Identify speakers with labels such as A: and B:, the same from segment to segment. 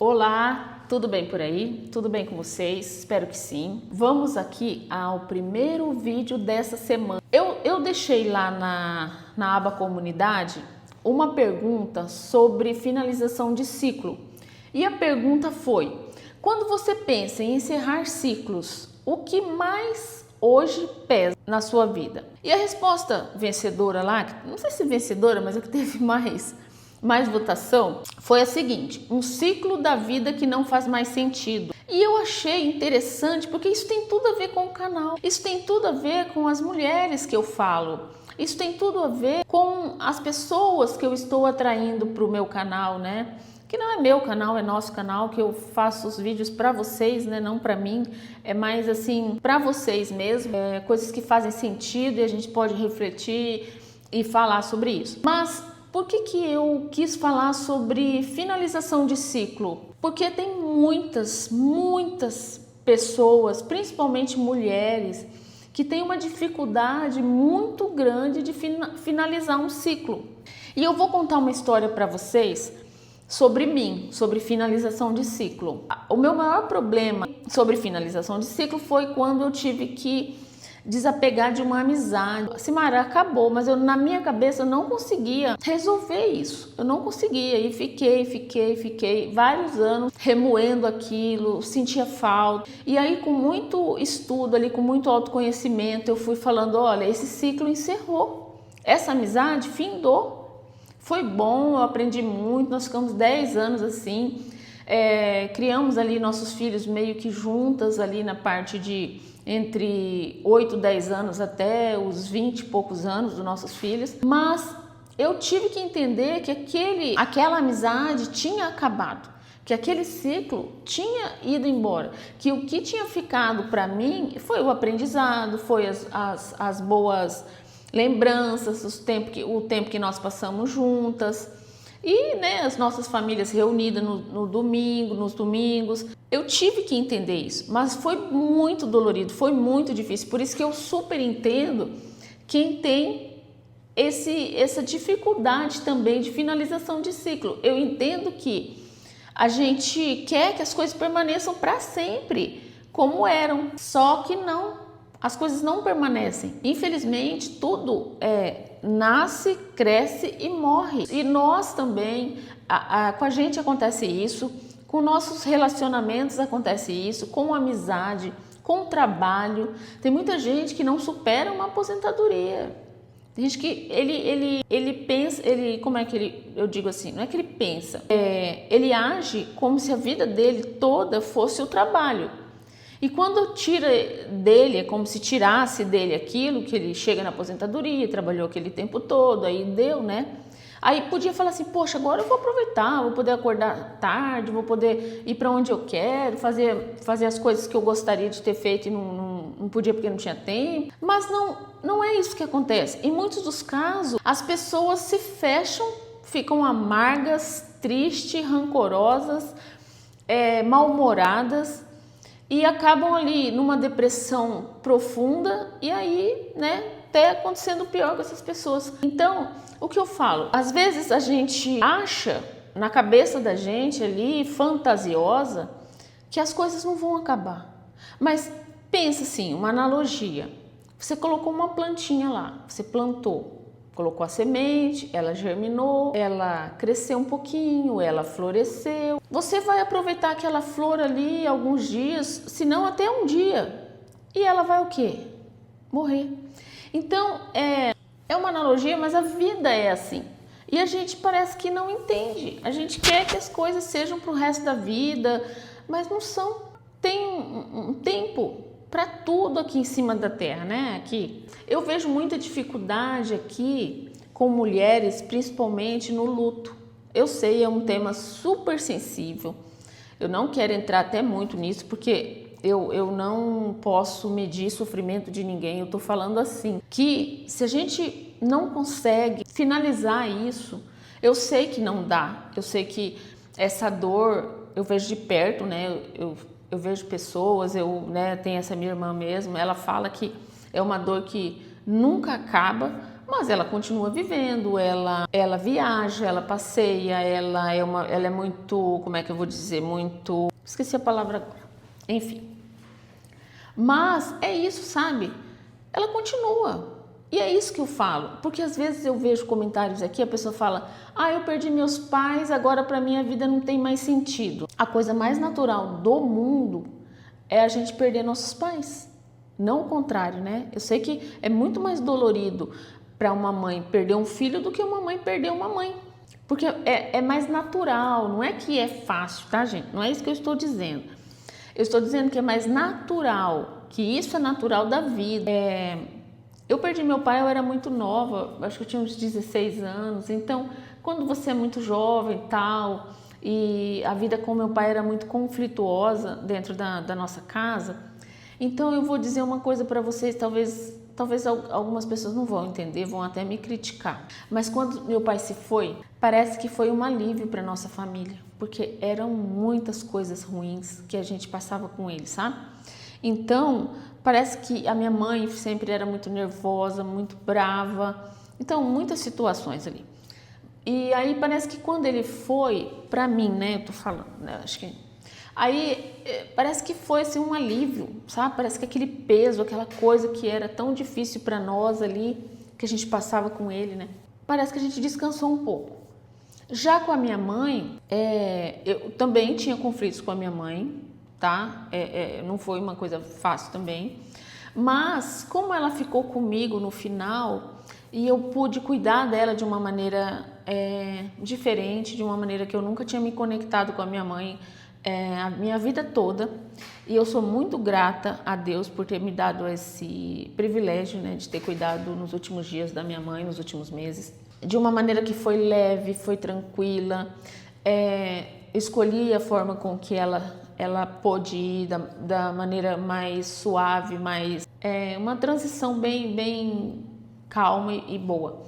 A: Olá, tudo bem por aí? Tudo bem com vocês? Espero que sim. Vamos aqui ao primeiro vídeo dessa semana. Eu deixei lá na aba comunidade uma pergunta sobre finalização de ciclo. E a pergunta foi: quando você pensa em encerrar ciclos, o que mais hoje pesa na sua vida? E a resposta vencedora lá, não sei se vencedora, mas é que teve mais votação, foi a seguinte: um ciclo da vida que não faz mais sentido. E eu achei interessante porque isso tem tudo a ver com o canal, isso tem tudo a ver com as mulheres que eu falo, isso tem tudo a ver com as pessoas que eu estou atraindo para o meu canal, né? Que não é meu canal, é nosso canal, que eu faço os vídeos para vocês, né? Não para mim, é mais assim para vocês mesmo, coisas que fazem sentido e a gente pode refletir e falar sobre isso. Mas por que eu quis falar sobre finalização de ciclo? Porque tem muitas pessoas, principalmente mulheres, que têm uma dificuldade muito grande de finalizar um ciclo. E eu vou contar uma história para vocês sobre mim, sobre finalização de ciclo. O meu maior problema sobre finalização de ciclo foi quando eu tive que desapegar de uma amizade. A Simara acabou, mas na minha cabeça eu não conseguia resolver isso. Eu não conseguia e fiquei vários anos remoendo aquilo, sentia falta. E aí, com muito estudo ali, com muito autoconhecimento, eu fui falando: olha, esse ciclo encerrou. Essa amizade findou. Foi bom, eu aprendi muito, nós ficamos 10 anos assim. Criamos ali nossos filhos meio que juntas ali na parte de entre 8, 10 anos até os 20 e poucos anos dos nossos filhos, mas eu tive que entender que aquela amizade tinha acabado, que aquele ciclo tinha ido embora, que o que tinha ficado para mim foi o aprendizado, foi as boas lembranças, o tempo que nós passamos juntas. E né, as nossas famílias reunidas nos domingos. Eu tive que entender isso, mas foi muito dolorido, foi muito difícil. Por isso que eu super entendo quem tem essa dificuldade também de finalização de ciclo. Eu entendo que a gente quer que as coisas permaneçam para sempre, como eram, só que não. As coisas não permanecem. Infelizmente, tudo nasce, cresce e morre. E nós também, com a gente acontece isso, com nossos relacionamentos acontece isso, com amizade, com trabalho. Tem muita gente que não supera uma aposentadoria. Tem gente que ele pensa, como é que eu digo assim, não é que ele pensa, ele age como se a vida dele toda fosse o trabalho. E quando tira dele, é como se tirasse dele aquilo que ele chega na aposentadoria, trabalhou aquele tempo todo, aí deu, né? Aí podia falar assim: poxa, agora eu vou aproveitar, vou poder acordar tarde, vou poder ir para onde eu quero, fazer as coisas que eu gostaria de ter feito e não podia porque não tinha tempo. Mas não é isso que acontece. Em muitos dos casos, as pessoas se fecham, ficam amargas, tristes, rancorosas, mal-humoradas, e acabam ali numa depressão profunda e aí, né, até acontecendo pior com essas pessoas. Então, o que eu falo? Às vezes a gente acha, na cabeça da gente ali, fantasiosa, que as coisas não vão acabar. Mas pensa assim, uma analogia. Você colocou uma plantinha lá, você plantou. Colocou a semente, ela germinou, ela cresceu um pouquinho, ela floresceu. Você vai aproveitar aquela flor ali alguns dias, se não até um dia. E ela vai o quê? Morrer. Então, é uma analogia, mas a vida é assim. E a gente parece que não entende. A gente quer que as coisas sejam para o resto da vida, mas não são. Tem um tempo para tudo aqui em cima da terra, né? Aqui. Eu vejo muita dificuldade aqui com mulheres, principalmente no luto. Eu sei, é um tema super sensível. Eu não quero entrar até muito nisso, porque eu não posso medir sofrimento de ninguém. Eu tô falando assim, que se a gente não consegue finalizar isso, eu sei que não dá. Eu sei que essa dor eu vejo de perto, né? Eu vejo pessoas, tenho essa minha irmã mesmo, ela fala que é uma dor que nunca acaba, mas ela continua vivendo, ela viaja, ela passeia, ela é muito, como é que eu vou dizer, muito, esqueci a palavra agora, enfim. Mas é isso, sabe? Ela continua. E é isso que eu falo, porque às vezes eu vejo comentários aqui, a pessoa fala: ah, eu perdi meus pais, agora para minha vida não tem mais sentido. A coisa mais natural do mundo é a gente perder nossos pais, não o contrário, né? Eu sei que é muito mais dolorido para uma mãe perder um filho do que uma mãe perder uma mãe, porque é mais natural, não é que é fácil, tá, gente? Não é isso que eu estou dizendo. Eu estou dizendo que é mais natural, que isso é natural da vida. Eu perdi meu pai, eu era muito nova, acho que eu tinha uns 16 anos, então quando você é muito jovem e tal, e a vida com meu pai era muito conflituosa dentro da nossa casa, então eu vou dizer uma coisa para vocês, talvez algumas pessoas não vão entender, vão até me criticar, mas quando meu pai se foi, parece que foi um alívio para nossa família, porque eram muitas coisas ruins que a gente passava com ele, sabe? Então, parece que a minha mãe sempre era muito nervosa, muito brava, então muitas situações ali. E aí parece que quando ele foi, pra mim, né, eu tô falando, né, acho que... Aí parece que foi assim um alívio, sabe? Parece que aquele peso, aquela coisa que era tão difícil pra nós ali, que a gente passava com ele, né? Parece que a gente descansou um pouco. Já com a minha mãe, eu também tinha conflitos com a minha mãe, tá? Não foi uma coisa fácil também, mas como ela ficou comigo no final e eu pude cuidar dela de uma maneira diferente, de uma maneira que eu nunca tinha me conectado com a minha mãe a minha vida toda, e eu sou muito grata a Deus por ter me dado esse privilégio, né, de ter cuidado nos últimos dias da minha mãe, nos últimos meses, de uma maneira que foi leve, foi tranquila, escolhi a forma com que ela pôde ir da maneira mais suave, uma transição bem calma e boa.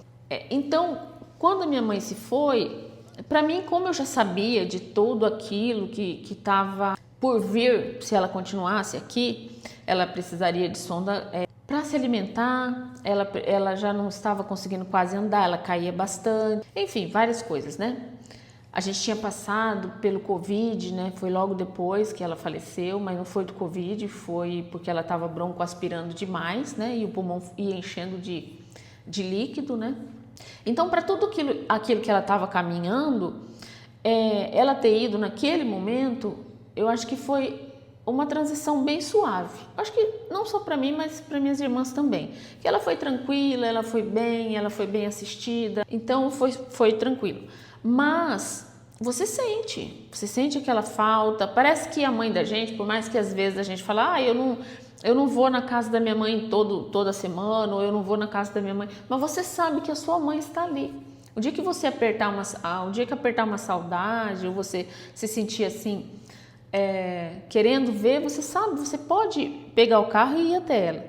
A: Então, quando a minha mãe se foi, para mim, como eu já sabia de tudo aquilo que estava por vir, se ela continuasse aqui, ela precisaria de sonda para se alimentar, ela já não estava conseguindo quase andar, ela caía bastante, enfim, várias coisas, né? A gente tinha passado pelo Covid, né? Foi logo depois que ela faleceu, mas não foi do Covid, foi porque ela estava broncoaspirando demais, né? E o pulmão ia enchendo de líquido, né? Então, para tudo aquilo que ela estava caminhando, ela ter ido naquele momento, eu acho que foi uma transição bem suave. Acho que não só para mim, mas para minhas irmãs também. Que ela foi tranquila, ela foi bem assistida, então foi tranquilo. Mas você sente aquela falta. Parece que a mãe da gente, por mais que às vezes a gente fala, eu não vou na casa da minha mãe toda semana, ou eu não vou na casa da minha mãe, mas você sabe que a sua mãe está ali. O dia que você apertar uma saudade, ou você se sentir assim, querendo ver, você sabe, você pode pegar o carro e ir até ela.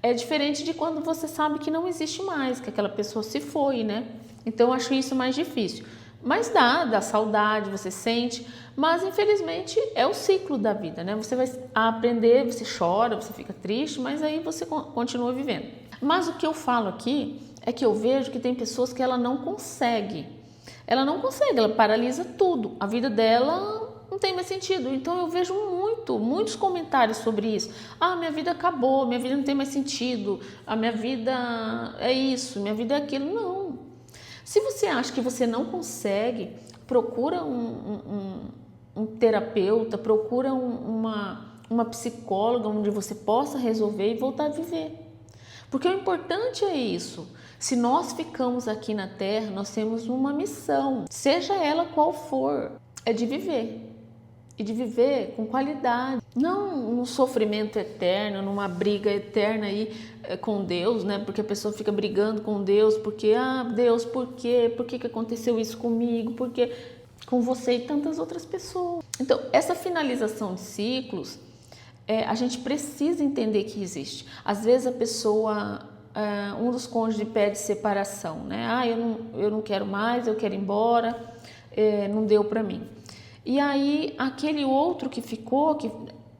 A: É diferente de quando você sabe que não existe mais, que aquela pessoa se foi, né? Então eu acho isso mais difícil. Mas dá saudade, você sente, mas infelizmente é o ciclo da vida, né? Você vai aprender, você chora, você fica triste, mas aí você continua vivendo. Mas o que eu falo aqui é que eu vejo que tem pessoas que ela não consegue, ela paralisa tudo, a vida dela não tem mais sentido. Então eu vejo muitos comentários sobre isso. Minha vida acabou, minha vida não tem mais sentido, a minha vida é isso, minha vida é aquilo. Não. Se você acha que você não consegue, procura um terapeuta, procura uma psicóloga onde você possa resolver e voltar a viver. Porque o importante é isso. Se nós ficamos aqui na Terra, nós temos uma missão, seja ela qual for, é de viver. E de viver com qualidade, não num sofrimento eterno, numa briga eterna aí com Deus, né? Porque a pessoa fica brigando com Deus, porque, Deus, por quê? Por que aconteceu isso comigo? Por que com você e tantas outras pessoas? Então, essa finalização de ciclos, a gente precisa entender que existe. Às vezes a pessoa, um dos cônjuges pede separação, né? Eu não quero mais, eu quero ir embora, não deu para mim. E aí, aquele outro que ficou, que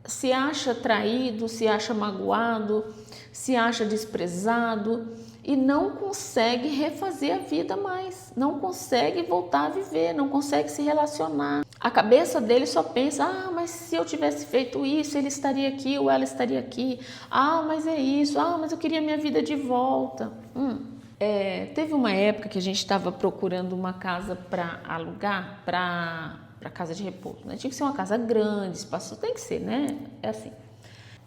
A: se acha traído, se acha magoado, se acha desprezado. e não consegue refazer a vida mais, não consegue voltar a viver, não consegue se relacionar. A cabeça dele só pensa, mas se eu tivesse feito isso, ele estaria aqui ou ela estaria aqui. Mas é isso, mas eu queria minha vida de volta. Teve uma época que a gente estava procurando uma casa para alugar, para casa de repouso, né? Tinha que ser uma casa grande, espaçosa, tem que ser, né? É assim.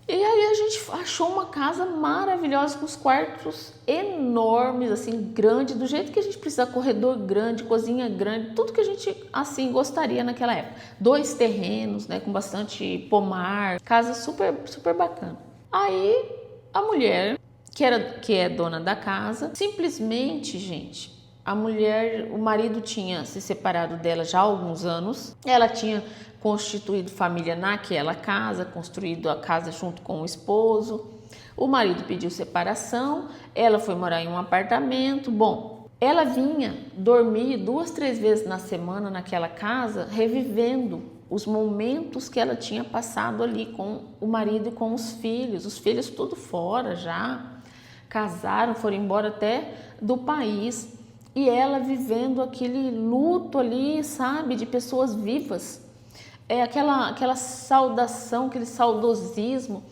A: E aí a gente achou uma casa maravilhosa, com os quartos enormes, assim, grande, do jeito que a gente precisa, corredor grande, cozinha grande, tudo que a gente, assim, gostaria naquela época. 2 terrenos, né, com bastante pomar, casa super, super bacana. Aí a mulher, que é dona da casa, simplesmente, gente, o marido tinha se separado dela já há alguns anos, ela tinha constituído família naquela casa, construído a casa junto com o esposo. O marido pediu separação, ela foi morar em um apartamento. Bom, ela vinha dormir 2, 3 vezes na semana naquela casa, revivendo os momentos que ela tinha passado ali com o marido e com os filhos tudo fora já, casaram, foram embora até do país, e ela vivendo aquele luto ali, sabe, de pessoas vivas. Aquela saudação, aquele saudosismo,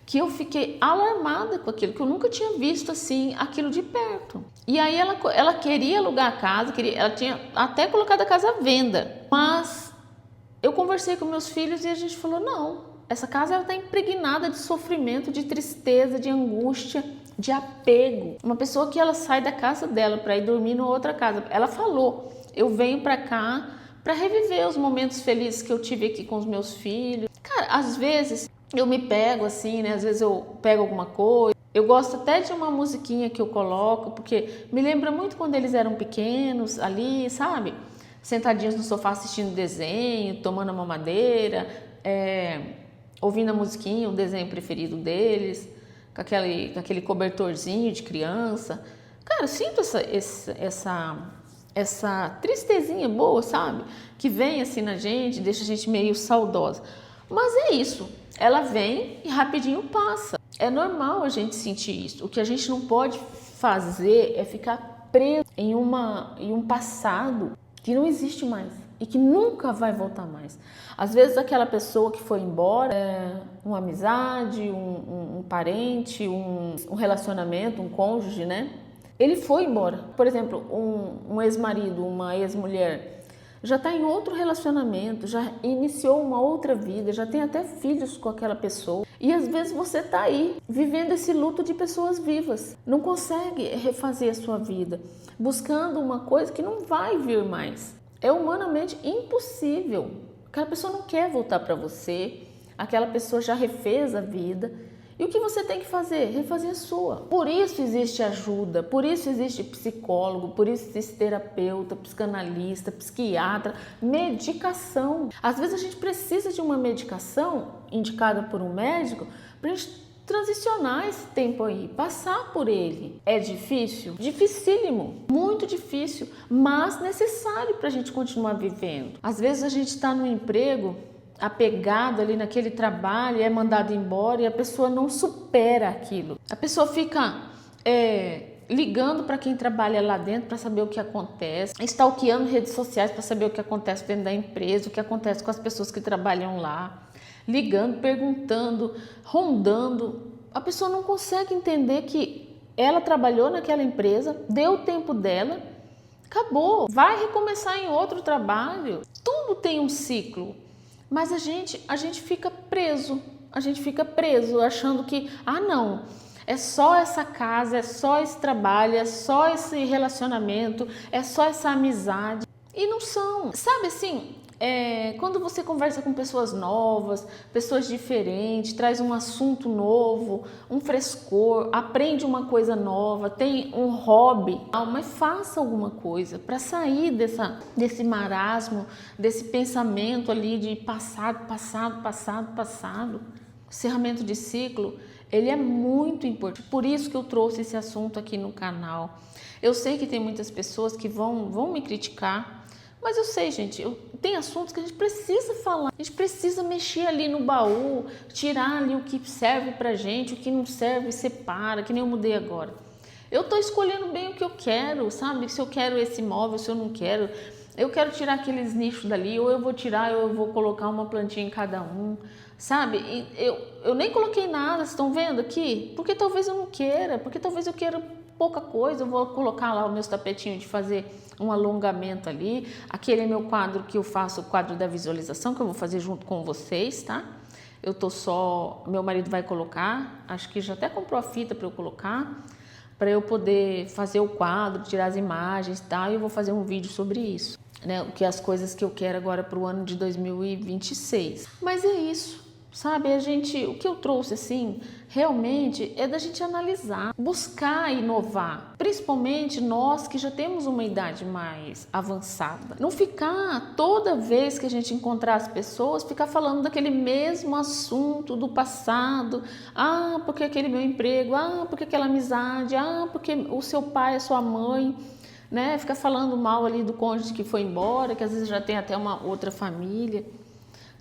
A: que eu fiquei alarmada com aquilo, que eu nunca tinha visto assim, aquilo de perto. E aí ela queria alugar a casa, ela tinha até colocado a casa à venda, mas eu conversei com meus filhos e a gente falou, não, essa casa está impregnada de sofrimento, de tristeza, de angústia, de apego. Uma pessoa que ela sai da casa dela para ir dormir em outra casa, ela falou, eu venho para cá para reviver os momentos felizes que eu tive aqui com os meus filhos. Cara, às vezes eu me pego assim, né? Às vezes eu pego alguma coisa. Eu gosto até de uma musiquinha que eu coloco, porque me lembra muito quando eles eram pequenos ali, sabe? Sentadinhos no sofá assistindo desenho, tomando a mamadeira, ouvindo a musiquinha, o desenho preferido deles, com aquele cobertorzinho de criança. Cara, eu sinto essa tristezinha boa, sabe? Que vem assim na gente, deixa a gente meio saudosa. Mas é isso, ela vem e rapidinho passa. É normal a gente sentir isso. O que a gente não pode fazer é ficar preso em um passado que não existe mais e que nunca vai voltar mais. Às vezes aquela pessoa que foi embora, uma amizade, um parente, um relacionamento, um cônjuge, né? Ele foi embora. Por exemplo, um ex-marido, uma ex-mulher, já está em outro relacionamento, já iniciou uma outra vida, já tem até filhos com aquela pessoa. E às vezes você está aí, vivendo esse luto de pessoas vivas. Não consegue refazer a sua vida, buscando uma coisa que não vai vir mais. É humanamente impossível. Aquela pessoa não quer voltar para você, aquela pessoa já refez a vida. E o que você tem que fazer? Refazer a sua. Por isso existe ajuda, por isso existe psicólogo, por isso existe terapeuta, psicanalista, psiquiatra, medicação. Às vezes a gente precisa de uma medicação indicada por um médico para a gente transicionar esse tempo aí, passar por ele. É difícil? Dificílimo, muito difícil, mas necessário para a gente continuar vivendo. Às vezes a gente está no emprego apegado ali naquele trabalho, é mandado embora e a pessoa não supera aquilo. A pessoa fica ligando para quem trabalha lá dentro para saber o que acontece, stalkeando redes sociais para saber o que acontece dentro da empresa, o que acontece com as pessoas que trabalham lá, ligando, perguntando, rondando. A pessoa não consegue entender que ela trabalhou naquela empresa, deu o tempo dela, acabou, vai recomeçar em outro trabalho. Tudo tem um ciclo. Mas a gente fica preso, achando que, não, é só essa casa, é só esse trabalho, é só esse relacionamento, é só essa amizade. E não são, sabe assim, quando você conversa com pessoas novas, pessoas diferentes, traz um assunto novo, um frescor, aprende uma coisa nova, tem um hobby, mas faça alguma coisa para sair desse marasmo, desse pensamento ali de passado. O encerramento de ciclo, ele é muito importante. Por isso que eu trouxe esse assunto aqui no canal. Eu sei que tem muitas pessoas que vão me criticar, mas eu sei, gente, tem assuntos que a gente precisa falar, a gente precisa mexer ali no baú, tirar ali o que serve pra gente, o que não serve, separa, que nem eu mudei agora. Eu tô escolhendo bem o que eu quero, sabe? Se eu quero esse imóvel, se eu não quero. Eu quero tirar aqueles nichos dali, ou eu vou tirar, ou eu vou colocar uma plantinha em cada um, sabe? E eu nem coloquei nada, vocês estão vendo aqui? Porque talvez eu não queira, porque talvez eu queira pouca coisa, eu vou colocar lá os meus tapetinhos de fazer um alongamento ali. Aquele é meu quadro que eu faço, o quadro da visualização, que eu vou fazer junto com vocês, tá? Eu tô só, meu marido vai colocar, acho que já até comprou a fita para eu colocar, para eu poder fazer o quadro, tirar as imagens, tá? E eu vou fazer um vídeo sobre isso, né? O que as coisas que eu quero agora para o ano de 2026. Mas é isso, sabe? O que eu trouxe assim, realmente é da gente analisar, buscar inovar, principalmente nós que já temos uma idade mais avançada. Não ficar toda vez que a gente encontrar as pessoas, ficar falando daquele mesmo assunto do passado. Ah, porque aquele meu emprego, ah, porque aquela amizade, ah, porque o seu pai, a sua mãe, né? Fica falando mal ali do cônjuge que foi embora, que às vezes já tem até uma outra família.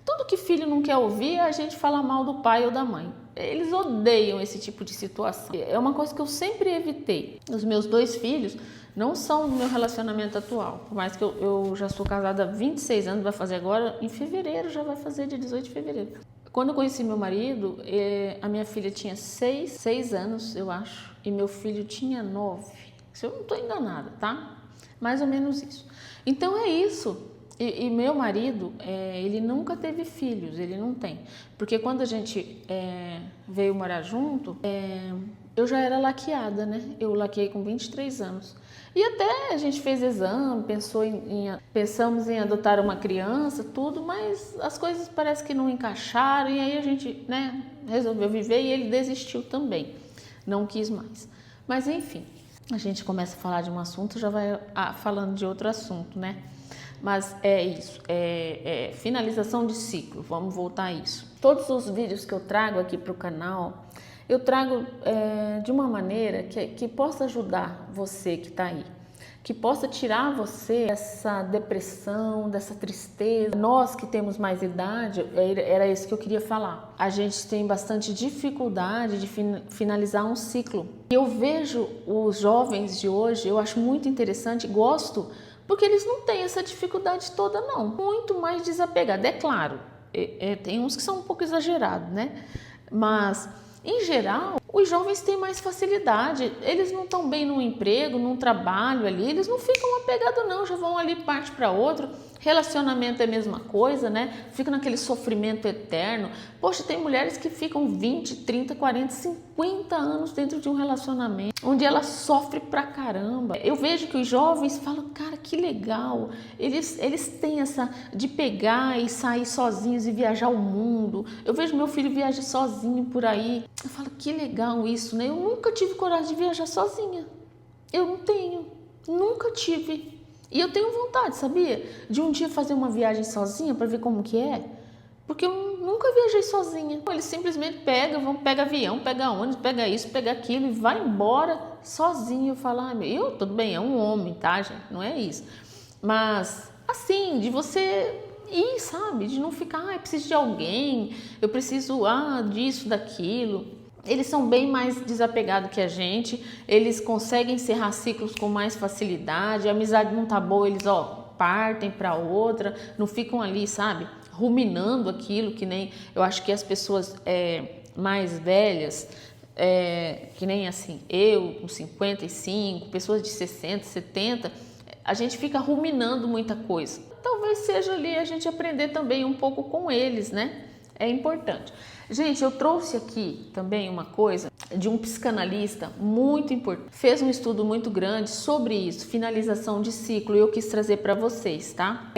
A: Tudo que filho não quer ouvir é a gente falar mal do pai ou da mãe. Eles odeiam esse tipo de situação. É uma coisa que eu sempre evitei. Os meus 2 filhos não são do meu relacionamento atual. Por mais que eu já sou casada há 26 anos, vai fazer agora, em fevereiro, já vai fazer dia 18 de fevereiro. Quando eu conheci meu marido, a minha filha tinha 6 anos, eu acho, e meu filho tinha 9. Se eu não estou enganada, tá? Mais ou menos isso. Então é isso. E meu marido, ele nunca teve filhos, ele não tem. Porque quando a gente veio morar junto, eu já era laqueada, né? Eu laqueei com 23 anos. E até a gente fez exame, pensamos em adotar uma criança, tudo, mas as coisas parece que não encaixaram. E aí a gente, né, resolveu viver e ele desistiu também. Não quis mais. Mas enfim, a gente começa a falar de um assunto, já vai falando de outro assunto, né? Mas é isso, finalização de ciclo, vamos voltar a isso. Todos os vídeos que eu trago aqui para o canal, eu trago de uma maneira que possa ajudar você que está aí, que possa tirar você dessa depressão, dessa tristeza. Nós que temos mais idade, era isso que eu queria falar. A gente tem bastante dificuldade de finalizar um ciclo. Eu vejo os jovens de hoje, eu acho muito interessante, gosto, porque eles não têm essa dificuldade toda, não. Muito mais desapegado. É claro, tem uns que são um pouco exagerados, né? Mas, em geral, os jovens têm mais facilidade. Eles não estão bem num emprego, num trabalho ali, eles não ficam apegados, não. Já vão ali, parte para outro. Relacionamento é a mesma coisa, né? Fica naquele sofrimento eterno. Poxa, tem mulheres que ficam 20, 30, 40, 50 anos dentro de um relacionamento, onde ela sofre pra caramba. Eu vejo que os jovens falam, cara, que legal. Eles têm essa de pegar e sair sozinhos e viajar o mundo. Eu vejo meu filho viajar sozinho por aí. Eu falo, que legal isso, né? Eu nunca tive coragem de viajar sozinha. Eu não tenho. Nunca tive. E eu tenho vontade, sabia? De um dia fazer uma viagem sozinha para ver como que é. Porque eu nunca viajei sozinha. Eles simplesmente pega avião, pega ônibus, pega isso, pega aquilo e vai embora sozinho. Falar, tudo bem, é um homem, tá, gente? Não é isso. Mas, assim, de você ir, sabe? De não ficar, eu preciso de alguém, eu preciso, disso, daquilo. Eles são bem mais desapegados que a gente, eles conseguem encerrar ciclos com mais facilidade, a amizade não tá boa, eles partem para outra, não ficam ali, sabe, ruminando aquilo, que nem, eu acho que as pessoas mais velhas, que nem assim, eu com 55, pessoas de 60, 70, a gente fica ruminando muita coisa. Talvez seja ali a gente aprender também um pouco com eles, né? É importante. Gente, eu trouxe aqui também uma coisa de um psicanalista muito importante. Fez um estudo muito grande sobre isso, finalização de ciclo, e eu quis trazer para vocês, tá?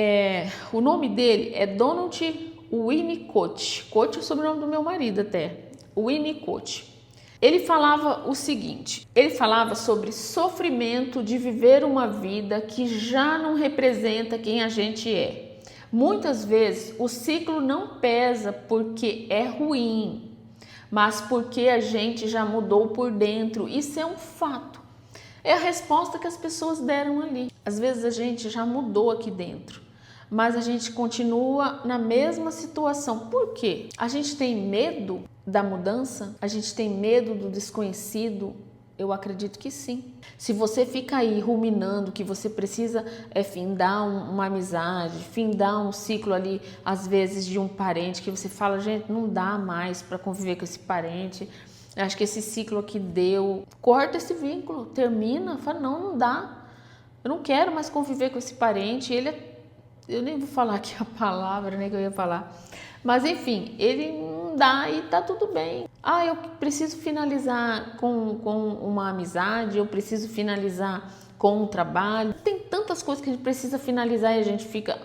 A: O nome dele é Donald Winnicott. Coach é o sobrenome do meu marido até. Winnicott. Ele falava o seguinte, ele falava sobre sofrimento de viver uma vida que já não representa quem a gente é. Muitas vezes o ciclo não pesa porque é ruim, mas porque a gente já mudou por dentro. Isso é um fato. É a resposta que as pessoas deram ali. Às vezes a gente já mudou aqui dentro, mas a gente continua na mesma situação. Por quê? A gente tem medo da mudança, a gente tem medo do desconhecido. Eu acredito que sim. Se você fica aí ruminando que você precisa findar uma amizade, findar um ciclo ali, às vezes de um parente, que você fala, gente, não dá mais para conviver com esse parente, eu acho que esse ciclo aqui deu, corta esse vínculo, termina, fala, não dá, eu não quero mais conviver com esse parente, eu nem vou falar aqui a palavra, né, que eu ia falar, mas enfim, ele não dá e tá tudo bem. Eu preciso finalizar com uma amizade, eu preciso finalizar com um trabalho. Tem tantas coisas que a gente precisa finalizar e a gente fica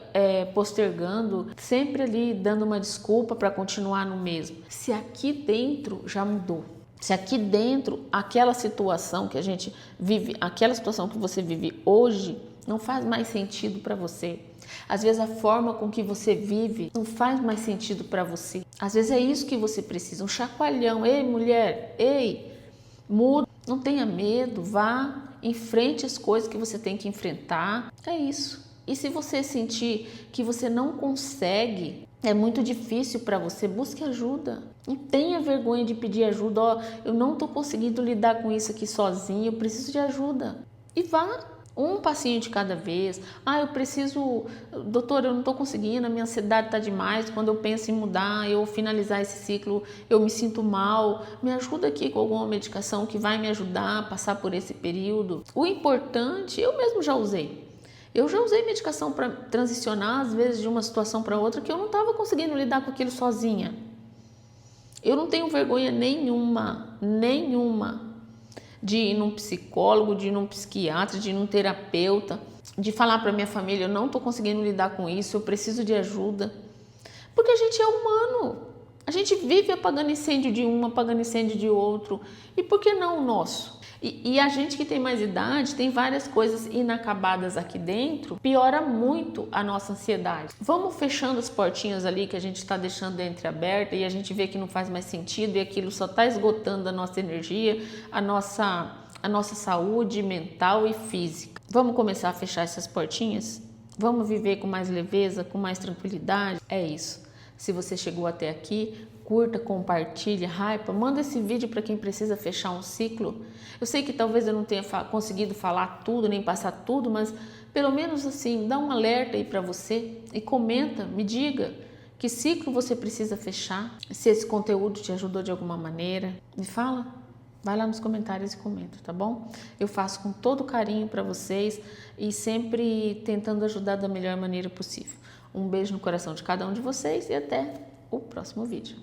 A: postergando, sempre ali dando uma desculpa para continuar no mesmo. Se aqui dentro já mudou, se aqui dentro aquela situação que a gente vive, aquela situação que você vive hoje não faz mais sentido para você. Às vezes a forma com que você vive não faz mais sentido para você. Às vezes é isso que você precisa, um chacoalhão. Ei, mulher, ei, muda, não tenha medo, vá, enfrente as coisas que você tem que enfrentar. É isso. E se você sentir que você não consegue, é muito difícil para você, busque ajuda. Não tenha vergonha de pedir ajuda. Eu não estou conseguindo lidar com isso aqui sozinho, eu preciso de ajuda. E vá. Um passinho de cada vez. Eu preciso, doutor, eu não estou conseguindo, a minha ansiedade está demais. Quando eu penso em mudar, eu finalizar esse ciclo, eu me sinto mal. Me ajuda aqui com alguma medicação que vai me ajudar a passar por esse período. O importante, eu mesmo já usei. Eu já usei medicação para transicionar, às vezes, de uma situação para outra, que eu não estava conseguindo lidar com aquilo sozinha. Eu não tenho vergonha nenhuma, de ir num psicólogo, de ir num psiquiatra, de ir num terapeuta, de falar para minha família, eu não estou conseguindo lidar com isso, eu preciso de ajuda. Porque a gente é humano, a gente vive apagando incêndio de um, apagando incêndio de outro, e por que não o nosso? E a gente que tem mais idade, tem várias coisas inacabadas aqui dentro, piora muito a nossa ansiedade. Vamos fechando as portinhas ali que a gente está deixando entreaberta e a gente vê que não faz mais sentido e aquilo só está esgotando a nossa energia, a nossa saúde mental e física. Vamos começar a fechar essas portinhas? Vamos viver com mais leveza, com mais tranquilidade? É isso. Se você chegou até aqui, curta, compartilha, hypa, manda esse vídeo para quem precisa fechar um ciclo. Eu sei que talvez eu não tenha conseguido falar tudo, nem passar tudo, mas pelo menos assim, dá um alerta aí para você e comenta, me diga que ciclo você precisa fechar, se esse conteúdo te ajudou de alguma maneira. Me fala, vai lá nos comentários e comenta, tá bom? Eu faço com todo carinho para vocês e sempre tentando ajudar da melhor maneira possível. Um beijo no coração de cada um de vocês e até o próximo vídeo.